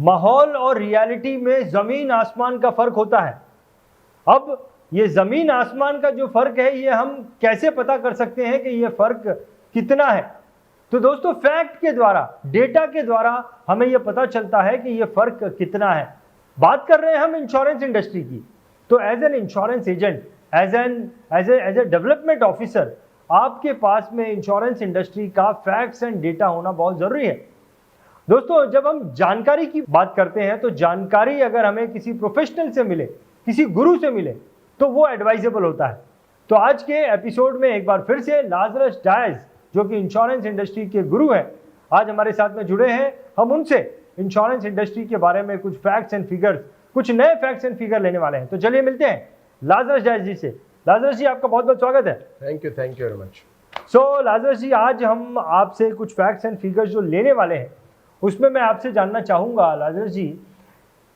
माहौल और रियलिटी में जमीन आसमान का फर्क होता है। अब ये जमीन आसमान का जो फर्क है, ये हम कैसे पता कर सकते हैं कि ये फर्क कितना है? तो दोस्तों, फैक्ट के द्वारा, डेटा के द्वारा हमें यह पता चलता है कि ये फर्क कितना है। बात कर रहे हैं हम इंश्योरेंस इंडस्ट्री की, तो as an insurance agent, as a development officer, आपके पास में इंश्योरेंस इंडस्ट्री का फैक्ट्स एंड डेटा होना बहुत जरूरी है। दोस्तों, जब हम जानकारी की बात करते हैं तो जानकारी अगर हमें किसी प्रोफेशनल से मिले, किसी गुरु से मिले, तो वो एडवाइजेबल होता है। तो आज के एपिसोड में एक बार फिर से लाजरस डायस, जो कि इंश्योरेंस इंडस्ट्री के गुरु हैं, आज हमारे साथ में जुड़े हैं। हम उनसे इंश्योरेंस इंडस्ट्री के बारे में कुछ फैक्ट्स एंड फिगर्स, कुछ नए फैक्ट्स एंड फिगर लेने वाले हैं। तो चलिए मिलते हैं लाजरस डायस जी से। लाजरस जी, आपका बहुत बहुत स्वागत है। Thank you very much. So Lazarus ji, आज हम आपसे कुछ फैक्ट्स एंड फिगर्स जो लेने वाले हैं, उसमें मैं आपसे जानना चाहूँगा लाजरस जी,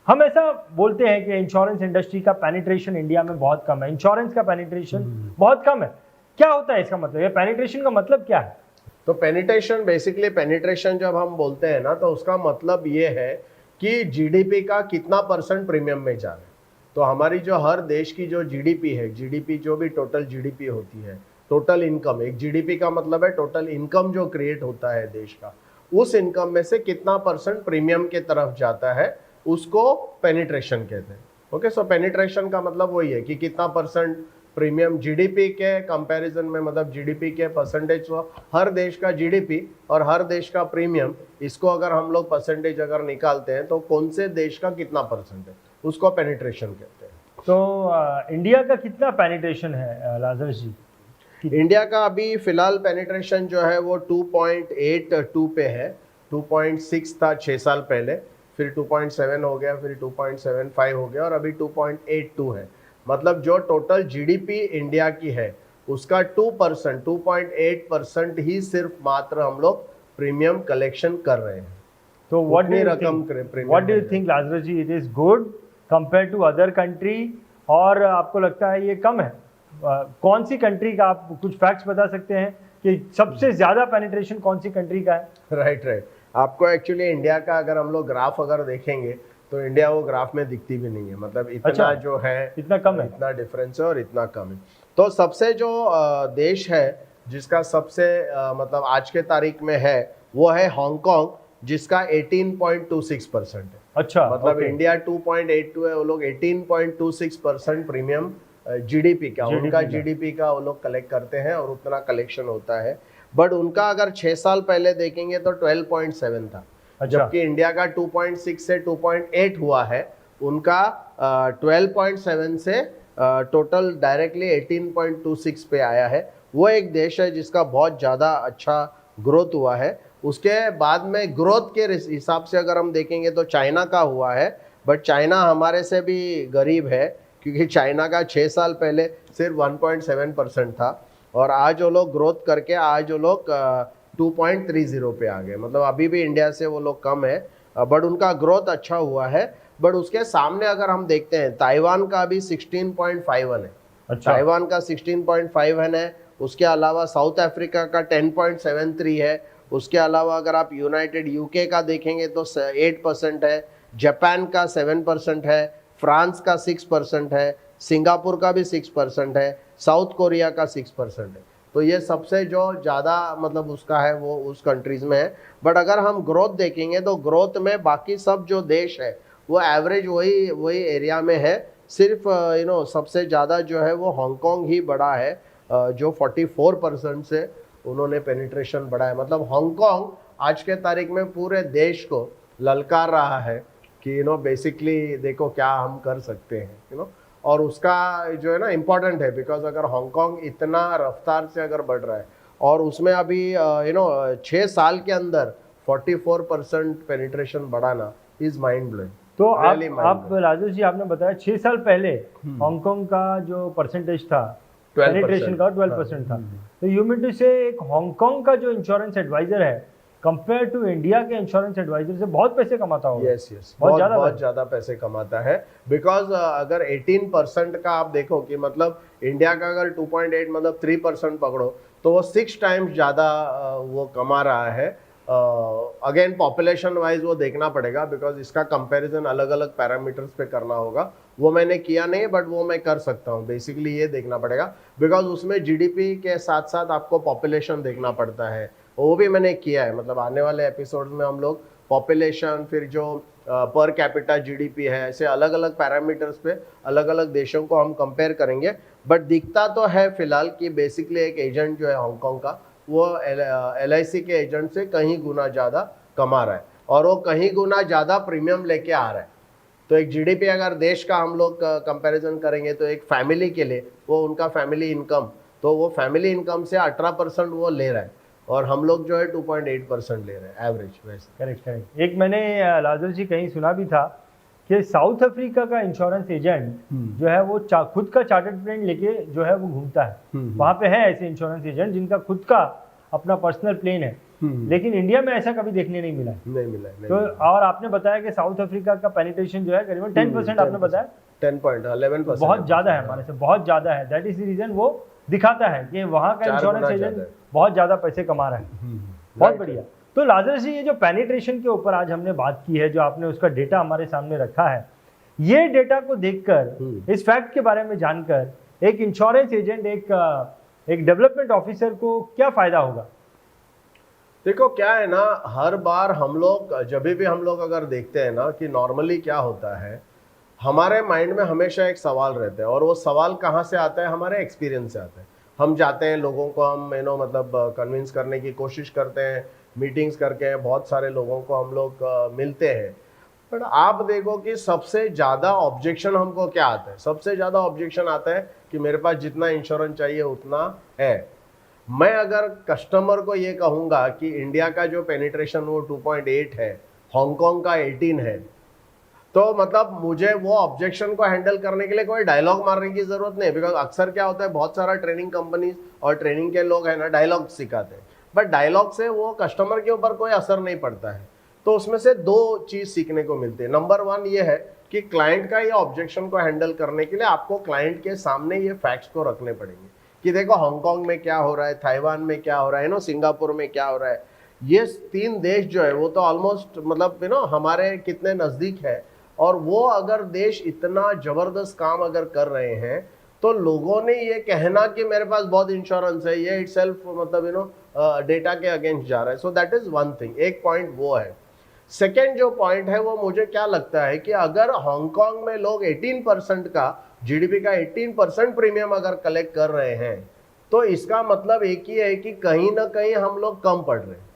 हम ऐसा बोलते हैं कि इंश्योरेंस इंडस्ट्री का पेनिट्रेशन इंडिया में बहुत कम है, इंश्योरेंस का पेनिट्रेशन बहुत कम है। क्या होता है इसका मतलब? ये पेनिट्रेशन का मतलब क्या है? तो पेनिट्रेशन, बेसिकली पेनिट्रेशन जब हम बोलते हैं ना, तो उसका मतलब ये है कि जीडीपी का कितना % प्रीमियम में जा रहा है। तो हमारी जो हर देश की जो जीडीपी है, जीडीपी जो भी टोटल जीडीपी होती है, टोटल इनकम, एक जीडीपी का मतलब है टोटल इनकम जो क्रिएट होता है देश का, उस इनकम में से कितना % प्रीमियम के तरफ जाता है, उसको पेनिट्रेशन कहते हैं। ओके, सो पेनिट्रेशन का मतलब वही है कि कितना % प्रीमियम जीडीपी के कंपैरिजन में, मतलब जीडीपी के परसेंटेज, हर देश का जीडीपी और हर देश का प्रीमियम, इसको अगर हम लोग परसेंटेज अगर निकालते हैं तो कौन से देश का कितना % है, उसको पेनिट्रेशन कहते हैं। तो इंडिया का कितना पेनिट्रेशन है लाजरस जी? इंडिया का अभी फिलहाल पेनिट्रेशन जो है वो 2.82 पे है। 2.6 था 6 साल पहले, फिर 2.7 हो गया, फिर 2.75 हो गया और अभी 2.82 है। मतलब जो टोटल जीडीपी इंडिया की है उसका 2%, 2.8% ही सिर्फ मात्र हम लोग प्रीमियम कलेक्शन कर रहे हैं। तो what do you think Lazarus ji, it is good compare to other country, और आपको लगता है ये कम है? कौन सी कंट्री का आप कुछ फैक्ट्स बता सकते हैं कि सबसे ज्यादा पेनिट्रेशन कौन सी कंट्री का है? राइट। आपको एक्चुअली इंडिया का अगर हम लोग ग्राफ अगर देखेंगे तो इंडिया वो ग्राफ में दिखती भी नहीं है, मतलब इतना अच्छा, जो है इतना कम है, इतना डिफरेंस है और इतना कम है। तो सबसे जो देश है जिसका सबसे मतलब आज के तारीख में है, वो है हांगकांग, जिसका 18.26% है। अच्छा, मतलब इंडिया 2.82 है, वो लोग 18.26% प्रीमियम जीडीपी का, उनका जीडीपी का वो लोग कलेक्ट करते हैं और उतना कलेक्शन होता है। बट उनका अगर 6 साल पहले देखेंगे तो 12.7 था। अच्छा। जबकि इंडिया का 2.6 से 2.8 हुआ है, उनका 12.7 से टोटल डायरेक्टली 18.26 पे आया है। वो एक देश है जिसका बहुत ज़्यादा अच्छा ग्रोथ हुआ है। उसके बाद में ग्रोथ के हिसाब से अगर हम देखेंगे तो चाइना का हुआ है, बट चाइना हमारे से भी गरीब है, क्योंकि चाइना का 6 साल पहले सिर्फ 1.7% था और आज वो लोग ग्रोथ करके आज वो लोग 2.30 पे आ गए। मतलब अभी भी इंडिया से वो लोग कम है, बट उनका ग्रोथ अच्छा हुआ है। बट उसके सामने अगर हम देखते हैं, ताइवान का अभी 16.51 है। अच्छा। ताइवान का 16.51 है। उसके अलावा साउथ अफ्रीका का 10.73 है। उसके अलावा अगर आप यूनाइटेड यूके का देखेंगे तो 8% है। जापान का 7% है। फ्रांस का 6% है। सिंगापुर का भी 6% है। साउथ कोरिया का 6% है। तो ये सबसे जो ज़्यादा मतलब उसका है वो उस कंट्रीज़ में है। बट अगर हम ग्रोथ देखेंगे तो ग्रोथ में बाकी सब जो देश है वो एवरेज वही एरिया में है। सिर्फ सबसे ज़्यादा जो है वो हांगकांग ही बड़ा है, जो 44% से उन्होंने पेनिट्रेशन बढ़ाया। मतलब हांगकांग आज के तारीख में पूरे देश को ललकार रहा है कि बेसिकली देखो क्या हम कर सकते हैं, और उसका जो है ना इम्पोर्टेंट है, बिकॉज अगर हांगकांग इतना रफ्तार से अगर बढ़ रहा है और उसमें अभी 6 साल के अंदर 44% पेनिट्रेशन बढ़ाना इज माइंड ब्लोइंग। तो आप राजू जी, आपने बताया 6 साल पहले हांगकांग का जो परसेंटेज था पेनिट्रेशन का 12% था। तो यू मीन टू से एक हांगकांग का जो इंश्योरेंस एडवाइजर है कंपेयर टू इंडिया के इंश्योरेंस एडवाइजर से बहुत पैसे कमाता होगा। यस, बहुत ज़्यादा पैसे कमाता है। बिकॉज अगर 18% का आप देखो कि मतलब इंडिया का अगर 2.8 मतलब 3% पकड़ो तो वो 6 टाइम्स ज़्यादा वो कमा रहा है अगेन पॉपुलेशन वाइज वो देखना पड़ेगा, बिकॉज इसका कंपैरिजन अलग अलग पैरामीटर्स पे करना होगा। वो मैंने किया नहीं, बट वो मैं कर सकता हूँ। बेसिकली ये देखना पड़ेगा, बिकॉज उसमें जीडीपी के साथ साथ आपको पॉपुलेशन देखना पड़ता है, वो भी मैंने किया है। मतलब आने वाले एपिसोड में हम लोग पॉपुलेशन, फिर जो पर कैपिटा जीडीपी है, ऐसे अलग अलग पैरामीटर्स पे अलग अलग देशों को हम कंपेयर करेंगे। बट दिखता तो है फिलहाल कि बेसिकली एक एजेंट जो है हांगकांग का, वो LIC के एजेंट से कहीं गुना ज़्यादा कमा रहा है, और वो कहीं गुना ज़्यादा प्रीमियम लेके आ रहा है। तो एक जीडीपी अगर देश का हम लोग कंपैरिजन करेंगे तो एक फैमिली के लिए वो उनका फैमिली इनकम, तो वो फैमिली इनकम से 18% वो ले रहा है, और हम लोग जो है 2.8% ले रहे हैं एवरेज। वैसे करेक्ट करेक्ट। एक मैंने लाजर जी कहीं सुना भी था कि साउथ अफ्रीका का इंश्योरेंस एजेंट जो है वो खुद का चार्टर्ड प्लेन लेके जो है वो घूमता है। वहाँ पे है ऐसे इंश्योरेंस एजेंट जिनका खुद का अपना पर्सनल प्लेन है, लेकिन इंडिया में ऐसा कभी देखने नहीं मिला। नहीं मिला, नहीं तो मिला। और आपने बताया कि साउथ अफ्रीका का पेनिट्रेशन जो है करीबन 10%, आपने बताया 10.11%, बहुत ज़्यादा है, हमारे से बहुत ज़्यादा है। दैट इज द रीज़न वो दिखाता है कि वहाँ का 4 इंश्योरेंस गुना एजेंट ज़्यादा है। बहुत ज़्यादा पैसे कमा रहा है। बहुत बढ़िया। तो लाजर जी, ये जो पेनिट्रेशन के ऊपर आज हमने बात की है, जो आपने उसका डेटा हमारे सामने रखा है, ये डेटा को देखकर, इस फैक्ट के बारे में जानकर, एक इंश्योरेंस एजेंट, एक डेवलपमेंट ऑफिसर को क्या फायदा होगा? देखो क्या है ना, हर बार हम लोग जब भी हम लोग अगर देखते हैं ना कि नॉर्मली क्या होता है, हमारे माइंड में हमेशा एक सवाल रहता है, और वो सवाल कहाँ से आता है? हमारे एक्सपीरियंस से आता है। हम जाते हैं, लोगों को हम मतलब कन्विंस करने की कोशिश करते हैं, मीटिंग्स करके बहुत सारे लोगों को हम लोग मिलते हैं। बट आप देखो कि सबसे ज़्यादा ऑब्जेक्शन हमको क्या आता है? सबसे ज़्यादा ऑब्जेक्शन आता है कि मेरे पास जितना इंश्योरेंस चाहिए उतना है। मैं अगर कस्टमर को ये कहूँगा कि इंडिया का जो पेनिट्रेशन वो 2.8 है, हांगकांग का 18 है, तो मतलब मुझे वो ऑब्जेक्शन को हैंडल करने के लिए कोई डायलॉग मारने की जरूरत नहीं। बिकॉज अक्सर क्या होता है, बहुत सारा ट्रेनिंग कंपनीज और ट्रेनिंग के लोग है ना, डायलॉग सिखाते हैं, बट डायलॉग से वो कस्टमर के ऊपर कोई असर नहीं पड़ता है। तो उसमें से 2 चीज सीखने को मिलती है। नंबर 1 ये है कि क्लाइंट का ये ऑब्जेक्शन को हैंडल करने के लिए आपको क्लाइंट के सामने ये फैक्ट्स को रखने पड़ेंगे कि देखो हांगकांग में क्या हो रहा है, ताइवान में क्या हो रहा है, सिंगापुर में क्या हो रहा है। ये 3 देश जो है वो तो ऑलमोस्ट मतलब हमारे कितने नजदीक है, और वो अगर देश इतना जबरदस्त काम अगर कर रहे हैं, तो लोगों ने ये कहना कि मेरे पास बहुत इंश्योरेंस है, ये इटसेल्फ मतलब डेटा के अगेंस्ट जा रहा है। So that is one thing, एक पॉइंट वो है। सेकेंड जो पॉइंट है वो मुझे क्या लगता है कि अगर हांगकांग में लोग 18% का जीडीपी का 18% प्रीमियम अगर कलेक्ट कर रहे हैं, तो इसका मतलब एक ही है कि कहीं ना कहीं हम लोग कम पड़ रहे हैं।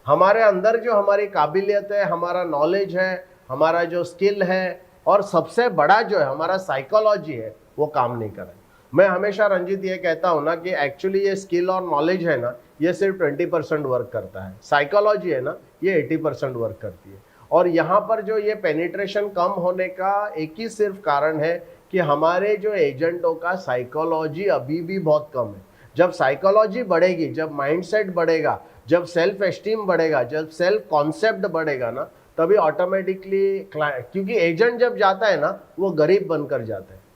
हमारे अंदर जो हमारी काबिलियत है, हमारा नॉलेज है, हमारा जो स्किल है, और सबसे बड़ा जो है हमारा साइकोलॉजी है, वो काम नहीं कर रहा है। मैं हमेशा रंजीत ये कहता हूँ ना कि एक्चुअली ये स्किल और नॉलेज है ना, ये सिर्फ 20% वर्क करता है। साइकोलॉजी है ना, ये 80% वर्क करती है। और यहाँ पर जो ये पेनिट्रेशन कम होने का एक ही सिर्फ कारण है कि हमारे जो एजेंटों का साइकोलॉजी अभी भी बहुत कम है। जब साइकोलॉजी बढ़ेगी, जब माइंडसेट बढ़ेगा, जब सेल्फ एस्टीम बढ़ेगा, जब सेल्फ कॉन्सेप्ट बढ़ेगा ना, तभी ऑटोमेटिकली क्योंकि एजेंट जब जाता है ना, वो गरीब बनकर जाता है।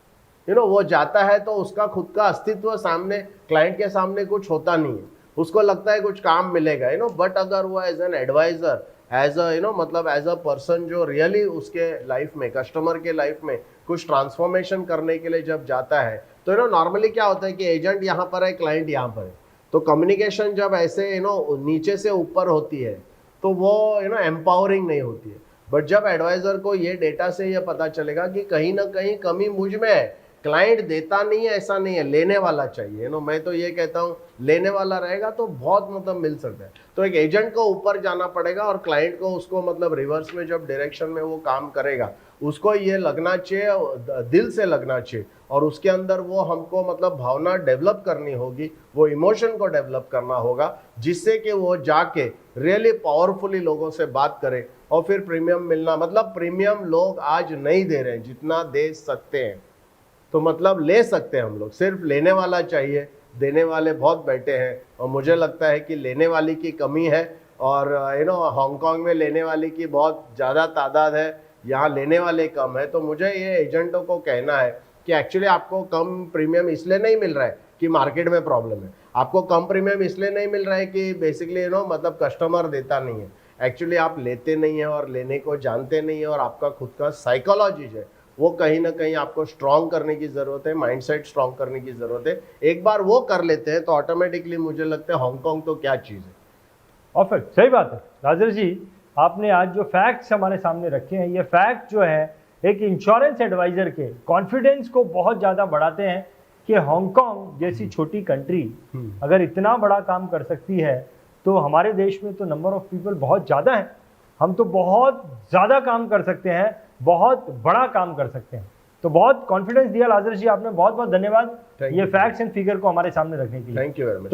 वो जाता है तो उसका खुद का अस्तित्व सामने क्लाइंट के सामने कुछ होता नहीं है, उसको लगता है कुछ काम मिलेगा बट अगर वो एज एन एडवाइजर, एज मतलब एज अ पर्सन जो रियली उसके लाइफ में, कस्टमर के लाइफ में कुछ ट्रांसफॉर्मेशन करने के लिए जब जाता है, तो नॉर्मली क्या होता है कि एजेंट यहाँ पर है, क्लाइंट यहाँ पर है, तो कम्युनिकेशन जब ऐसे नीचे से ऊपर होती है तो वो एम्पावरिंग नहीं होती है। बट जब एडवाइजर को ये डेटा से ये पता चलेगा कि कहीं ना कहीं कमी मुझ में है, क्लाइंट देता नहीं है ऐसा नहीं है, लेने वाला चाहिए मैं तो ये कहता हूँ लेने वाला रहेगा तो बहुत मतलब मिल सकता है। तो एक एजेंट को ऊपर जाना पड़ेगा और क्लाइंट को उसको मतलब रिवर्स में जब डायरेक्शन में वो काम करेगा, उसको ये लगना चाहिए, दिल से लगना चाहिए, और उसके अंदर वो हमको मतलब भावना डेवलप करनी होगी, वो इमोशन को डेवलप करना होगा, जिससे कि वो जाके रियली पावरफुली लोगों से बात करे और फिर प्रीमियम मिलना, मतलब प्रीमियम लोग आज नहीं दे रहे हैं जितना दे सकते हैं, तो मतलब ले सकते हैं हम लोग, सिर्फ लेने वाला चाहिए, देने वाले बहुत बैठे हैं। और मुझे लगता है कि लेने वाली की कमी है, और हांगकांग में लेने वाली की बहुत ज़्यादा तादाद है, यहाँ लेने वाले कम है। तो मुझे ये एजेंटों को कहना है कि एक्चुअली आपको कम प्रीमियम इसलिए नहीं मिल रहा है कि मार्केट में प्रॉब्लम है। आपको कम प्रीमियम इसलिए नहीं मिल रहा है कि बेसिकली मतलब कस्टमर देता नहीं है, एक्चुअली आप लेते नहीं है और लेने को जानते नहीं है, और आपका खुद का साइकोलॉजी है वो कहीं ना कहीं आपको स्ट्रॉन्ग करने की ज़रूरत है, माइंडसेट स्ट्रॉन्ग करने की ज़रूरत है। एक बार वो कर लेते हैं तो ऑटोमेटिकली मुझे लगता है हांगकांग तो क्या चीज़ है। और फिर सही बात है राजेश जी, आपने आज जो फैक्ट्स हमारे सामने रखे हैं, ये फैक्ट जो है एक इंश्योरेंस एडवाइजर के कॉन्फिडेंस को बहुत ज़्यादा बढ़ाते हैं कि हांगकांग जैसी छोटी कंट्री अगर इतना बड़ा काम कर सकती है तो हमारे देश में तो नंबर ऑफ पीपल बहुत ज़्यादा है, हम तो बहुत ज़्यादा काम कर सकते हैं, बहुत बड़ा काम कर सकते हैं। तो बहुत कॉन्फिडेंस दिया राजेश जी आपने, बहुत बहुत धन्यवाद ये फैक्ट्स एंड फिगर को हमारे सामने रखने के लिए। Thank you very much.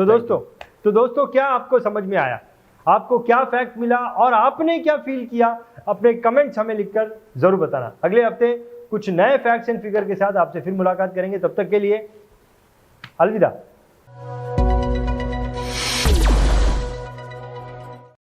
तो दोस्तों क्या आपको समझ में आया, आपको क्या फैक्ट मिला और आपने क्या फील किया, अपने कमेंट्स हमें लिखकर जरूर बताना। अगले हफ्ते कुछ नए फैक्ट्स एंड फिगर के साथ आपसे फिर मुलाकात करेंगे, तब तक के लिए अलविदा।